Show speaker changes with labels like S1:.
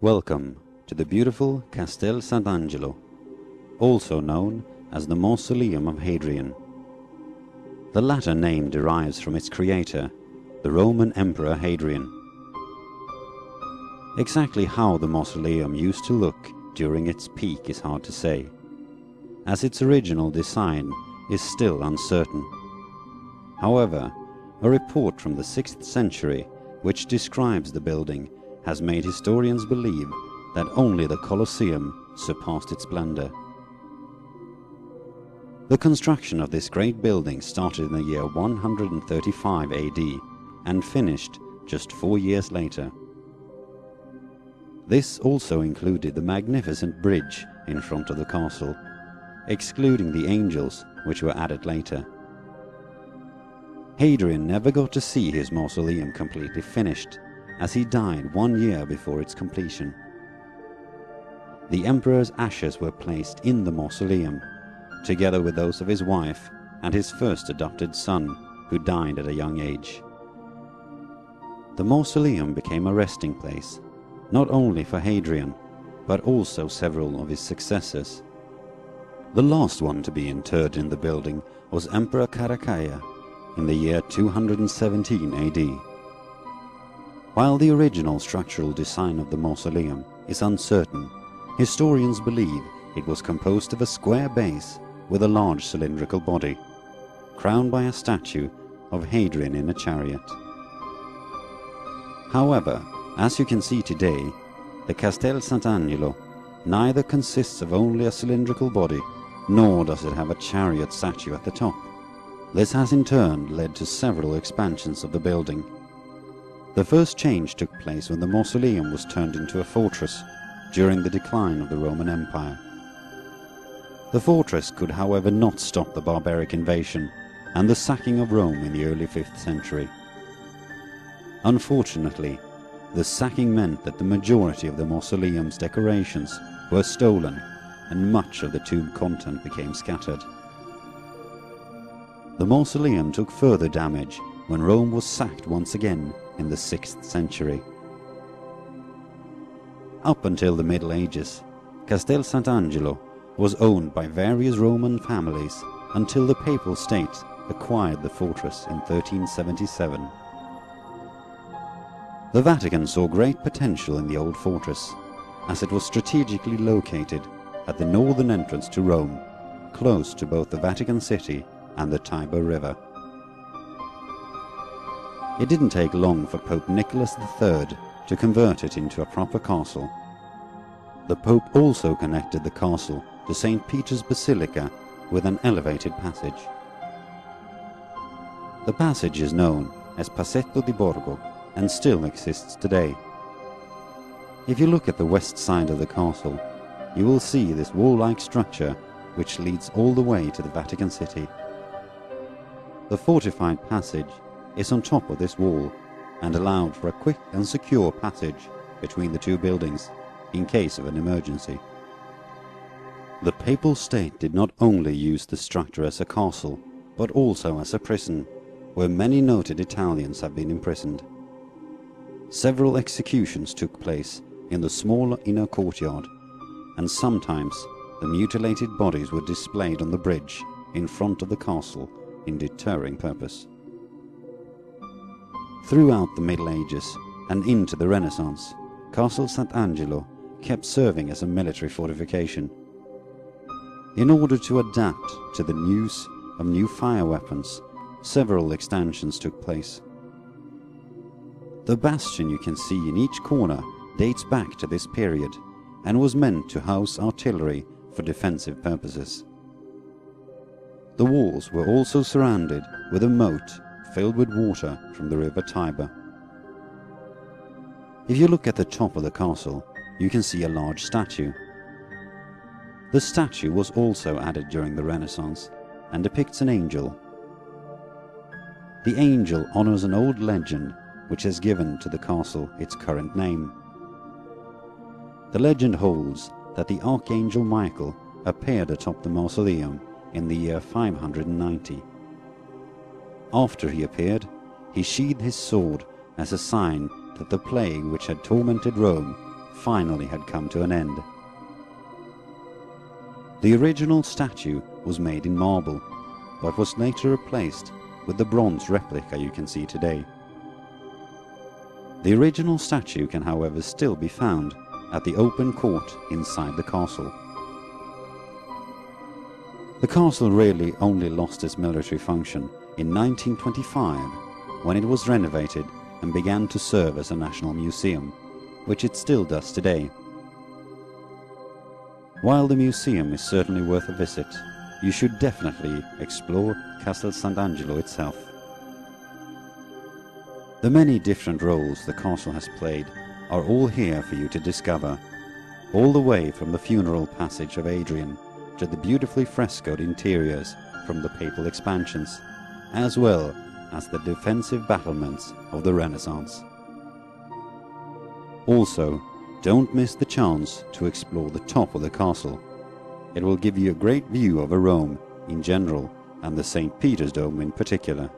S1: Welcome to the beautiful Castel Sant Angelo, also known as the Mausoleum of Hadrian. The latter name derives from its creator, the Roman Emperor Hadrian. Exactly how the mausoleum used to look during its peak is hard to say, as its original design is still uncertain. However, a report from the 6th century which describes the building has made historians believe that only the Colosseum surpassed its splendor. The construction of this great building started in the year 135 AD and finished just 4 years later. This also included the magnificent bridge in front of the castle, excluding the angels which were added later. Hadrian never got to see his mausoleum completely finished, as he died 1 year before its completion. The emperor's ashes were placed in the mausoleum, together with those of his wife and his first adopted son, who died at a young age. The mausoleum became a resting place, not only for Hadrian, but also several of his successors. The last one to be interred in the building was Emperor Caracalla in the year 217 AD. While the original structural design of the mausoleum is uncertain, historians believe it was composed of a square base with a large cylindrical body, crowned by a statue of Hadrian in a chariot. However, as you can see today, the Castel Sant Angelo neither consists of only a cylindrical body, nor does it have a chariot statue at the top. This has in turn led to several expansions of the building. The first change took place when the mausoleum was turned into a fortress during the decline of the Roman Empire. The fortress could, however, not stop the barbaric invasion and the sacking of Rome in the early 5th century. Unfortunately, the sacking meant that the majority of the mausoleum's decorations were stolen and much of the tomb content became scattered. The mausoleum took further damage when Rome was sacked once again in the 6th century. Up until the Middle Ages, Castel Sant Angelo was owned by various Roman families until the Papal State acquired the fortress in 1377. The Vatican saw great potential in the old fortress, as it was strategically located at the northern entrance to Rome, close to both the Vatican City and the Tiber River. It didn't take long for Pope Nicholas III to convert it into a proper castle. The Pope also connected the castle to St. Peter's Basilica with an elevated passage. The passage is known as Passetto di Borgo and still exists today. If you look at the west side of the castle, you will see this wall-like structure which leads all the way to the Vatican City. The fortified passage is on top of this wall and allowed for a quick and secure passage between the two buildings in case of an emergency. The Papal State did not only use the structure as a castle, but also as a prison, where many noted Italians have been imprisoned. Several executions took place in the smaller inner courtyard, and sometimes the mutilated bodies were displayed on the bridge in front of the castle in deterring purpose. Throughout the Middle Ages and into the Renaissance, Castel Sant Angelo kept serving as a military fortification. In order to adapt to the use of new fire weapons, several extensions took place. The bastion you can see in each corner dates back to this period and was meant to house artillery for defensive purposes. The walls were also surrounded with a moat filled with water from the river Tiber. If you look at the top of the castle, you can see a large statue. The statue was also added during the Renaissance and depicts an angel. The angel honors an old legend which has given to the castle its current name. The legend holds that the Archangel Michael appeared atop the mausoleum in the year 590. After he appeared, he sheathed his sword as a sign that the plague which had tormented Rome finally had come to an end. The original statue was made in marble, but was later replaced with the bronze replica you can see today. The original statue can, however, still be found at the open court inside the castle. The castle really only lost its military function in 1925, when it was renovated and began to serve as a national museum, which it still does today. While the museum is certainly worth a visit, you should definitely explore Castel Sant Angelo itself. The many different roles the castle has played are all here for you to discover, all the way from the funeral passage of Adrian to the beautifully frescoed interiors from the papal expansions, as well as the defensive battlements of the Renaissance. Also, don't miss the chance to explore the top of the castle. It will give you a great view of Rome in general and the St. Peter's Dome in particular.